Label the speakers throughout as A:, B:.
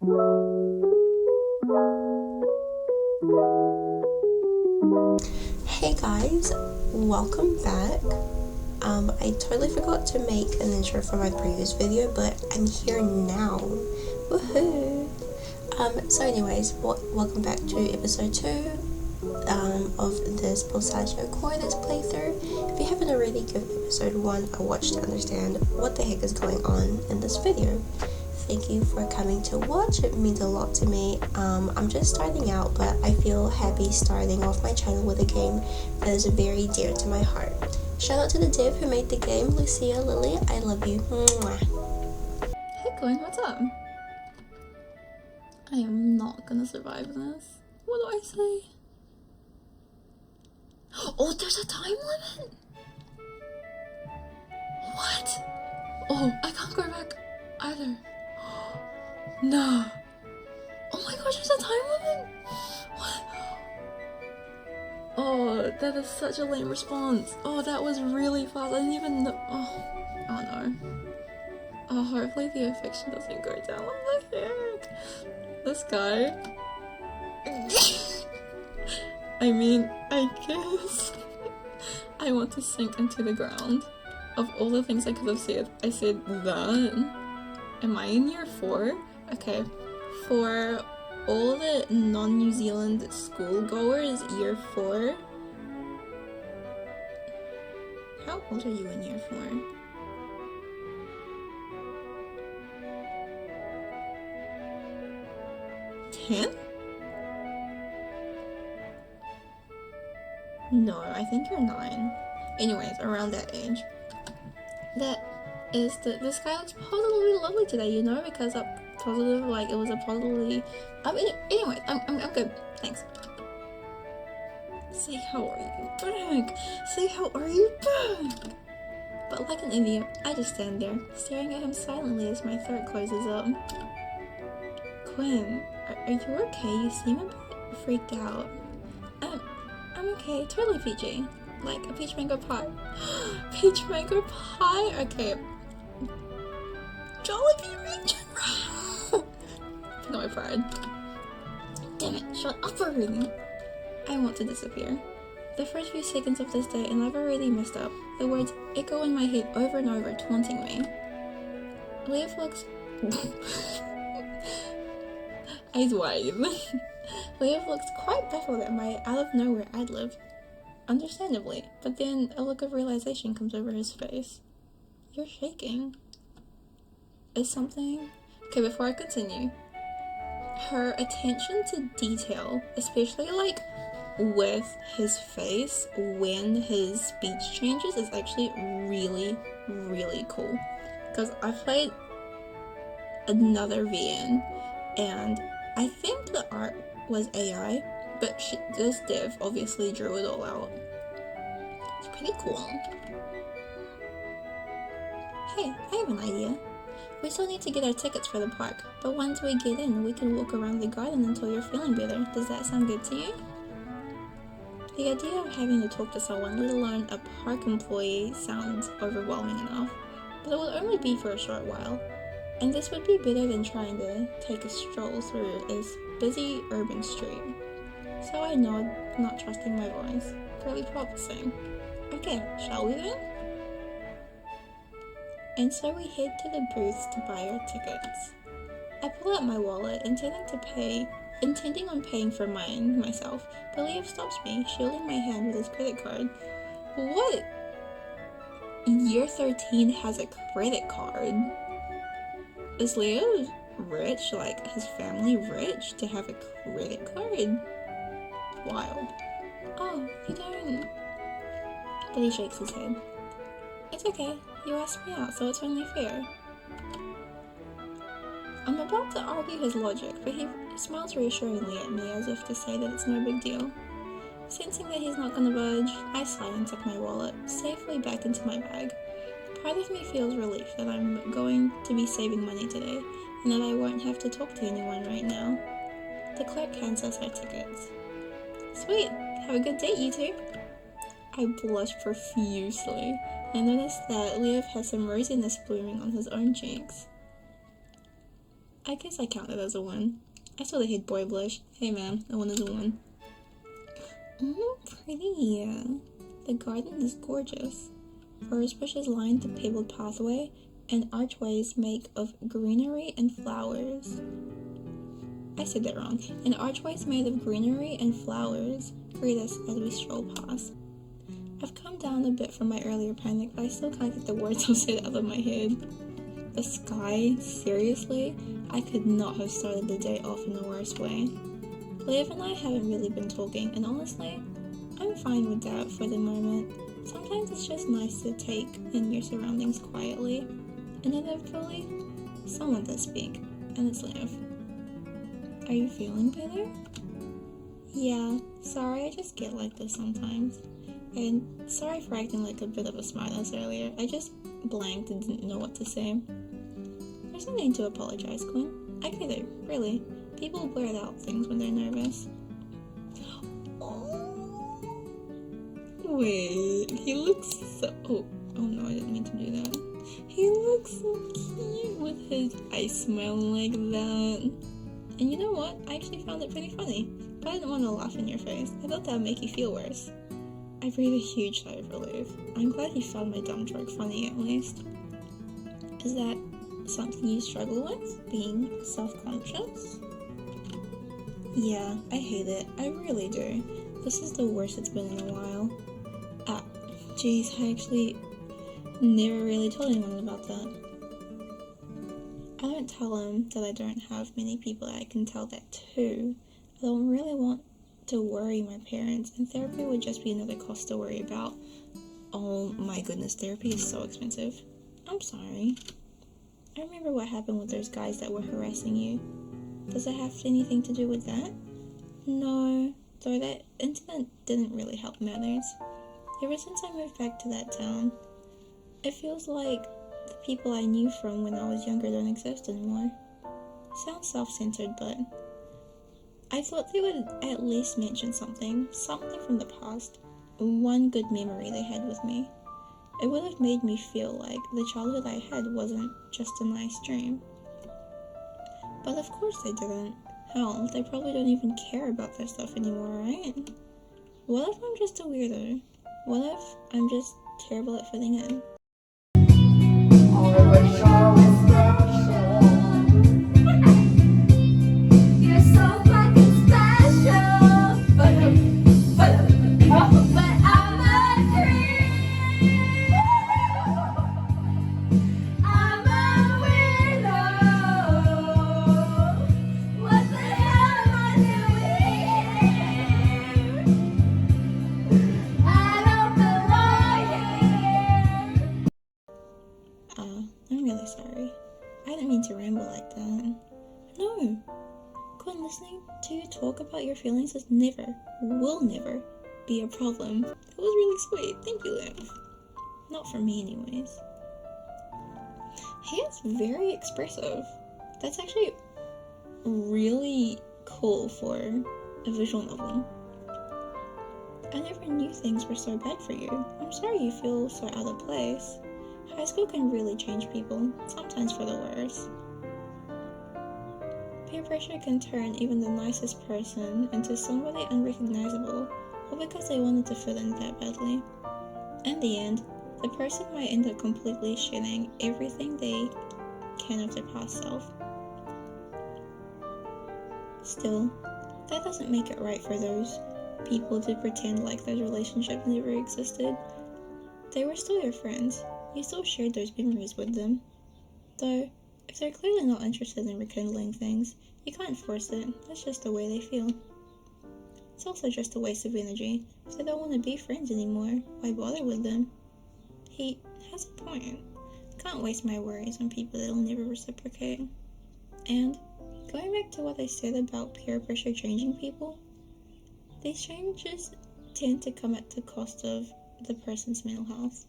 A: Hey guys, welcome back. I totally forgot to make an intro for my previous video, but I'm here now. Woohoo! So anyways, welcome back to episode 2 of this PULSATIO CORDIS playthrough. If you haven't already, give episode 1 a watch to understand what the heck is going on in this video. Thank you for coming to watch, it means a lot to me. I'm just starting out, but I feel happy starting off my channel with a game that is very dear to my heart. Shout out to the dev who made the game, Lucia, Lily, I love you. Mwah.
B: Hey Gwen, what's up? I am not gonna survive this. What do I say? Oh, there's a time limit? What? Oh, I can't go back either. No. Oh my gosh, there's a time limit? What? Oh, that is such a lame response. Oh, that was really fast. I didn't even know. Oh no. Oh, hopefully the affection doesn't go down. What the heck? This guy. I mean, I guess. I want to sink into the ground. Of all the things I could have said, I said that. Am I in year 4? Okay, for all the non-New Zealand schoolgoers, year 4. How old are you in year 4? Ten? No, I think you're 9. Anyways, around that age. This guy looks positively lovely today, you know, because it was a positively. Anyways, I'm good. Thanks. Say how are you back? Say how are you back? But like an idiot, I just stand there, staring at him silently as my throat closes up. Quinn, are you okay? You seem a bit freaked out. I'm okay, totally peachy. Like a peach mango pie. Peach mango pie? Okay. Jollibee region. No, my pride. Damn it, shut up already. I want to disappear. The first few seconds of this day, and I've already messed up. The words echo in my head over and over, taunting me. Lev looks... Eyes wide. Lev looks quite baffled at my out-of-nowhere ad-lib. Understandably, but then a look of realization comes over his face. You're shaking. Is something... Okay, before I continue, her attention to detail, especially like with his face when his speech changes, is actually really, really cool. Because I played another VN and I think the art was AI, but this dev obviously drew it all out. It's pretty cool. Hey, I have an idea. We still need to get our tickets for the park, but once we get in, we can walk around the garden until you're feeling better. Does that sound good to you? The idea of having to talk to someone, let alone a park employee, sounds overwhelming enough, but it will only be for a short while, and this would be better than trying to take a stroll through a busy urban street. So I nod, not trusting my voice. Fairly promising. Okay, shall we then? And so we head to the booths to buy our tickets. I pull out my wallet, intending on paying for mine myself, but Lev stops me, shielding my hand with his credit card. What? Year 13 has a credit card? Is Lev rich? Like, his family rich to have a credit card? Wild. Oh, you don't. But he shakes his head. It's okay, you asked me out, so it's only fair. I'm about to argue his logic, but he smiles reassuringly at me as if to say that it's no big deal. Sensing that he's not gonna budge, I sigh and tuck my wallet safely back into my bag. Part of me feels relief that I'm going to be saving money today, and that I won't have to talk to anyone right now. The clerk hands us our tickets. Sweet, have a good date, you two. I blush profusely. I notice that Lev has some rosiness blooming on his own cheeks. I guess I count it as a win. I saw the head boy blush. Hey man, a win is a win. Pretty. The garden is gorgeous. Rose bushes line the pebbled pathway, and archways make of greenery and flowers. I said that wrong. And archways made of greenery and flowers greet us as we stroll past. I've come down a bit from my earlier panic, but I still can't get the words I've said out of my head. The sky, seriously? I could not have started the day off in a worse way. Liv and I haven't really been talking, and honestly, I'm fine with that for the moment. Sometimes it's just nice to take in your surroundings quietly, and inevitably, someone does speak, and it's Liv. Are you feeling better? Yeah, sorry, I just get like this sometimes. And sorry for acting like a bit of a smartass earlier. I just blanked and didn't know what to say. There's no need to apologize, Quinn. I get it, really. People blurt out things when they're nervous. Wait, he looks so... Oh no, I didn't mean to do that. He looks so cute with his eyes smiling like that. And you know what? I actually found it pretty funny. But I didn't want to laugh in your face. I thought that would make you feel worse. I breathed a huge sigh of relief. I'm glad he found my dumb joke funny at least. Is that something you struggle with? Being self-conscious? Yeah, I hate it. I really do. This is the worst it's been in a while. Geez, I actually never really told anyone about that. I don't tell him that I don't have many people that I can tell that to. I don't really want to worry my parents, and therapy would just be another cost to worry about. Oh my goodness, therapy is so expensive. I'm sorry. I remember what happened with those guys that were harassing you. Does it have anything to do with that? No, though that incident didn't really help matters. Ever since I moved back to that town, it feels like the people I knew from when I was younger don't exist anymore. Sounds self-centered, but I thought they would at least mention something from the past. One good memory they had with me. It would have made me feel like the childhood I had wasn't just a nice dream. But of course they didn't. Hell, they probably don't even care about their stuff anymore, right? What if I'm just a weirdo? What if I'm just terrible at fitting in?
C: You're so fucking special. But I'm a dream. I'm a weirdo. What the hell am I doing here? I don't belong here.
B: I'm really sorry. I didn't mean to ramble like that. No. Quit listening to you talk about your feelings is will never be a problem. That was really sweet. Thank you, Liv. Not for me, anyways. He is very expressive. That's actually really cool for a visual novel. I never knew things were so bad for you. I'm sorry you feel so out of place. High school can really change people, sometimes for the worse. Peer pressure can turn even the nicest person into somebody unrecognizable, all because they wanted to fit in that badly. In the end, the person might end up completely shedding everything they can of their past self. Still, that doesn't make it right for those people to pretend like those relationships never existed. They were still your friends. You still shared those memories with them. Though, if they're clearly not interested in rekindling things, you can't force it. That's just the way they feel. It's also just a waste of energy. If they don't want to be friends anymore, why bother with them? He has a point. I can't waste my worries on people that'll never reciprocate. And, going back to what I said about peer pressure changing people, these changes tend to come at the cost of the person's mental health.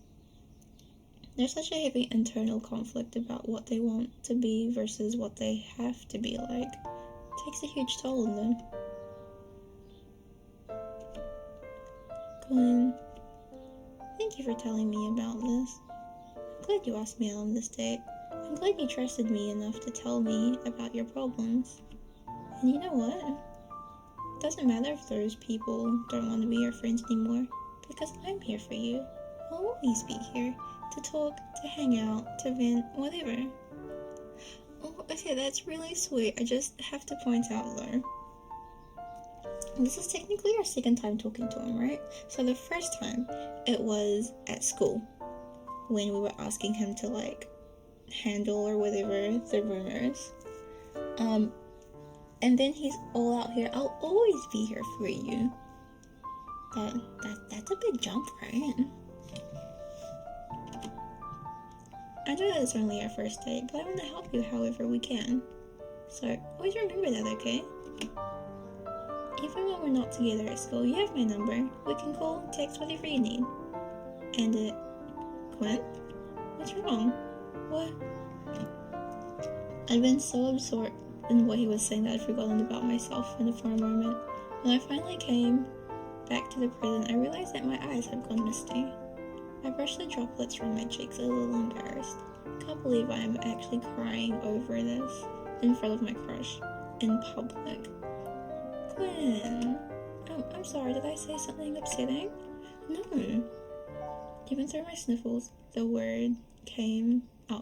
B: There's such a heavy internal conflict about what they want to be versus what they have to be like. It takes a huge toll on them. Glenn, thank you for telling me about this. I'm glad you asked me out on this date. I'm glad you trusted me enough to tell me about your problems. And you know what? It doesn't matter if those people don't want to be your friends anymore, because I'm here for you. I'll always be here to talk, to hang out, to vent, whatever. Oh, okay, that's really sweet. I just have to point out though, this is technically our second time talking to him, right? So the first time, it was at school, when we were asking him to like handle or whatever the rumors. And then he's all out here. I'll always be here for you. That's a big jump, right? I know that it's only our first date, but I want to help you however we can. So always remember that, okay? Even when we're not together at school, you have my number. We can call, text, whatever you need. And Gwen? What's wrong? What? I've been so absorbed in what he was saying that I'd forgotten about myself for a moment. When I finally came back to the present, I realized that my eyes had gone misty. I brushed the droplets from my cheeks, a little embarrassed. I can't believe I am actually crying over this in front of my crush in public. Gwen, I'm sorry, did I say something upsetting? No. Even through my sniffles, the word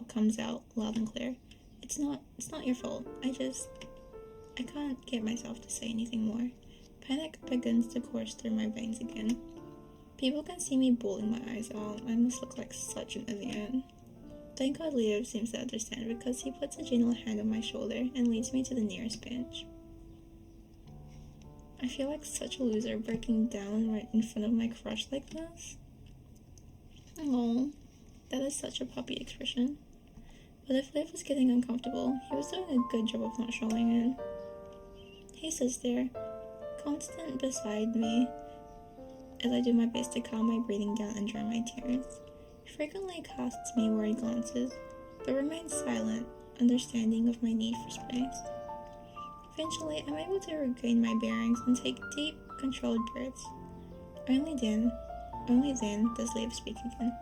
B: comes out loud and clear. It's not your fault. I can't get myself to say anything more. Panic begins to course through my veins again. People can see me bawling my eyes out. I must look like such an idiot. Thank God Leo seems to understand, because he puts a gentle hand on my shoulder and leads me to the nearest bench. I feel like such a loser breaking down right in front of my crush like this. Oh, that is such a puppy expression. But if Liv was getting uncomfortable, he was doing a good job of not showing it. He sits there, constant beside me, as I do my best to calm my breathing down and dry my tears. He frequently casts me worried glances, but remains silent, understanding of my need for space. Eventually, I'm able to regain my bearings and take deep, controlled breaths. Only then does Liv speak again.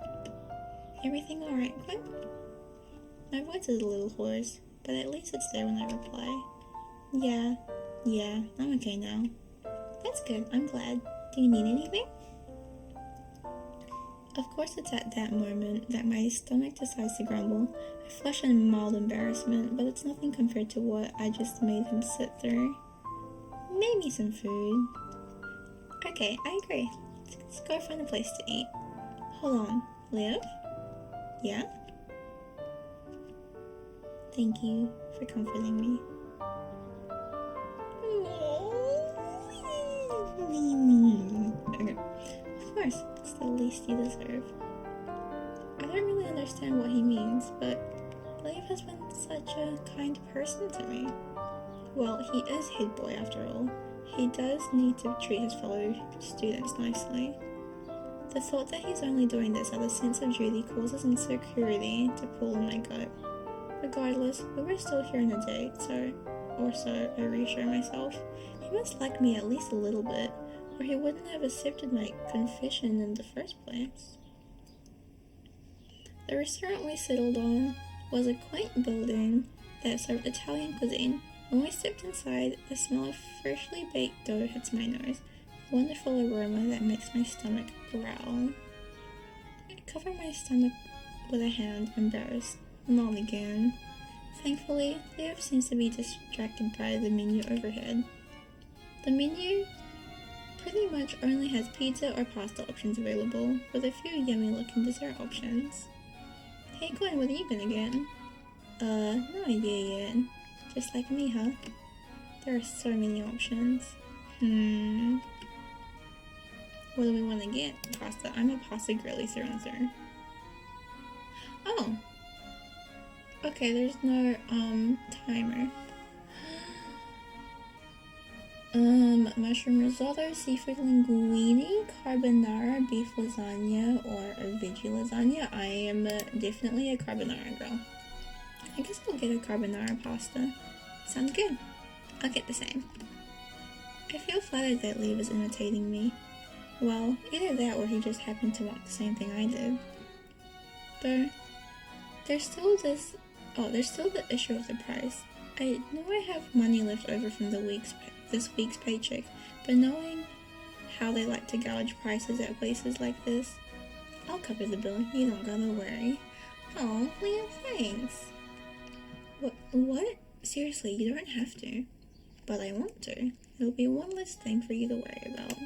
B: Everything alright, Gwen? My voice is a little hoarse, but at least it's there when I reply. Yeah, I'm okay now. That's good, I'm glad. Do you need anything? Of course it's at that moment that my stomach decides to grumble. I flush in mild embarrassment, but it's nothing compared to what I just made him sit through. Maybe some food. Okay, I agree. Let's go find a place to eat. Hold on, Liv? Yeah? Thank you for comforting me. Okay. Of course, it's the least you deserve. I don't really understand what he means, but Liv has been such a kind person to me. Well, he is head boy after all. He does need to treat his fellow students nicely. The thought that he's only doing this out of a sense of duty causes insecurity to pull in my gut. Regardless, we were still here on a date, so I reassure myself. He must like me at least a little bit, or he wouldn't have accepted my confession in the first place. The restaurant we settled on was a quaint building that served Italian cuisine. When we stepped inside, the smell of freshly baked dough hits my nose, a wonderful aroma that makes my stomach growl. I cover my stomach with a hand, embarrassed. Not again. Thankfully, Leo seems to be distracted by the menu overhead. The menu pretty much only has pizza or pasta options available, with a few yummy looking dessert options. Hey Gwen, what are you gonna get? No idea yet. Just like me, huh? There are so many options. What do we want to get? Pasta. I'm a pasta girly through and through. Oh! Okay, there's no, timer. Mushroom risotto, seafood linguine, carbonara, beef lasagna, or a veggie lasagna. I am definitely a carbonara girl. I guess I'll get a carbonara pasta. Sounds good. I'll get the same. I feel flattered that Liv is imitating me. Well, either that or he just happened to want the same thing I did. Though, there's still this Oh, there's still the issue of the price. I know I have money left over from this week's paycheck, but knowing how they like to gouge prices at places like this, I'll cover the bill. You don't gotta worry. Oh, Liam, thanks. What? Seriously, you don't have to. But I want to. It'll be one less thing for you to worry about.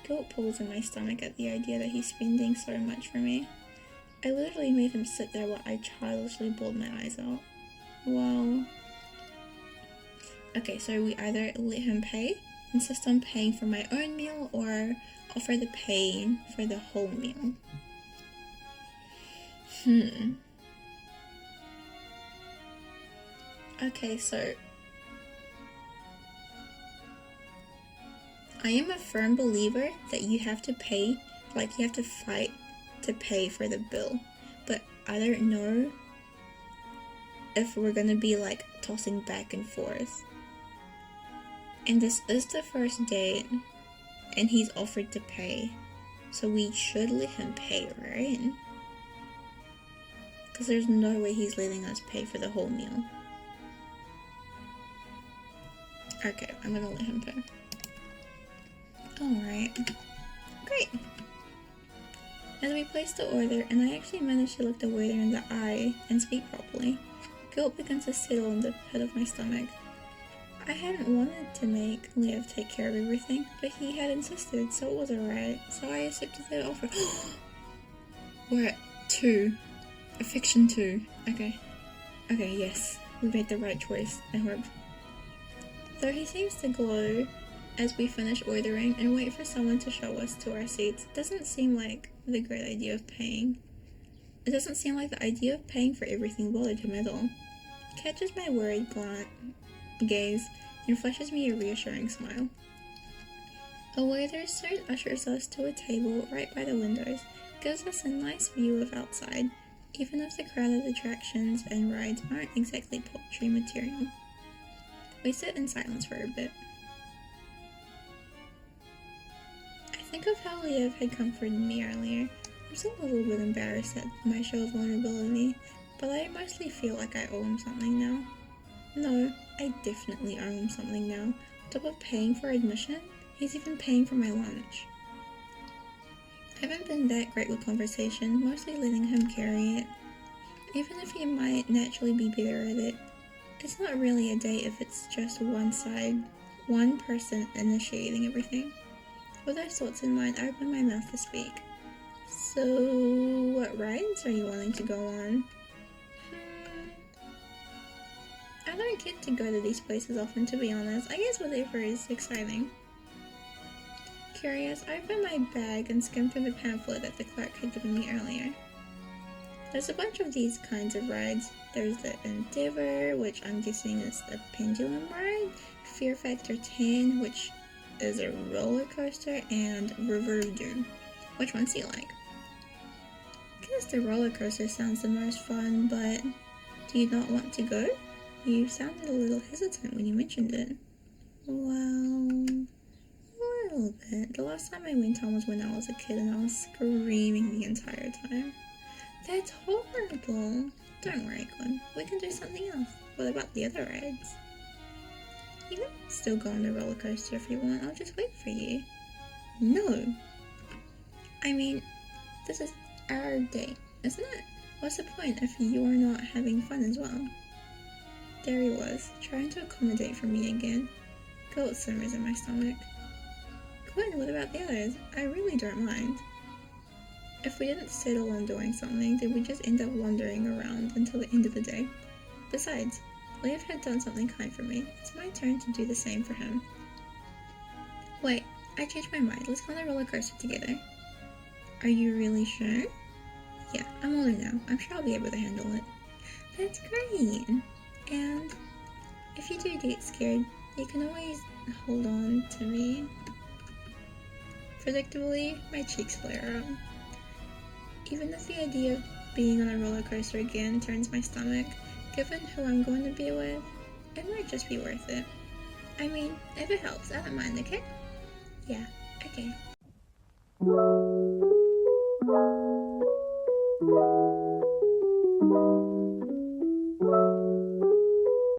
B: Guilt pulls in my stomach at the idea that he's spending so much for me. I literally made him sit there while I childishly bawled my eyes out. Well... Okay, so we either let him pay, insist on paying for my own meal, or offer the pay for the whole meal. Okay, so... I am a firm believer that you have to pay, like you have to fight to pay for the bill. But I don't know if we're gonna be like tossing back and forth. And this is the first date, and he's offered to pay. So we should let him pay, right? Because there's no way he's letting us pay for the whole meal. Okay, I'm gonna let him pay. Alright. Great! As we place the order, and I actually managed to look the waiter in the eye and speak properly, guilt begins to settle in the pit of my stomach. I hadn't wanted to make Lev take care of everything, but he had insisted, so it was alright. So I accepted the offer. We're at 2. Affection 2. Okay. Okay, yes. We made the right choice, I hope. Though he seems to glow as we finish ordering and wait for someone to show us to our seats, doesn't seem like the great idea of paying. It doesn't seem like the idea of paying for everything bothered him at all. He catches my worried gaze and flashes me a reassuring smile. A waiter soon ushers us to a table right by the windows, gives us a nice view of outside, even if the crowded attractions and rides aren't exactly poultry material. We sit in silence for a bit. I think of how Lev had comforted me earlier. I'm still a little bit embarrassed at my show of vulnerability, but I mostly feel like I owe him something now. No, I definitely owe him something now. On top of paying for admission, he's even paying for my lunch. I haven't been that great with conversation, mostly letting him carry it. Even if he might naturally be better at it, it's not really a date if it's just one side, one person initiating everything. With those thoughts in mind, I open my mouth to speak. So, what rides are you wanting to go on? I don't get to go to these places often, to be honest. I guess whatever is exciting. Curious, I opened my bag and skimmed through the pamphlet that the clerk had given me earlier. There's a bunch of these kinds of rides. There's the Endeavor, which I'm guessing is the pendulum ride, Fear Factor 10, which is a roller coaster, and River of Doom. Which ones do you like? I guess the roller coaster sounds the most fun, but do you not want to go? You sounded a little hesitant when you mentioned it. Well, a little bit. The last time I went on was when I was a kid and I was screaming the entire time. That's horrible. Don't worry, Glenn. We can do something else. What about the other rides? You can still go on the roller coaster if you want. I'll just wait for you. No. I mean, this is our date, isn't it? What's the point if you're not having fun as well? There he was, trying to accommodate for me again. Guilt simmers in my stomach. Glenn, what about the others? I really don't mind. If we didn't settle on doing something, then we'd just end up wandering around until the end of the day. Besides, Lev had done something kind for me. It's my turn to do the same for him. Wait, I changed my mind. Let's go on the roller coaster together. Are you really sure? Yeah, I'm older now. I'm sure I'll be able to handle it. That's great! And if you do get scared, you can always hold on to me. Predictably, my cheeks flare up. Even if the idea of being on a roller coaster again turns my stomach, given who I'm going to be with, it might just be worth it. I mean, if it helps, I don't mind, okay? Yeah, okay.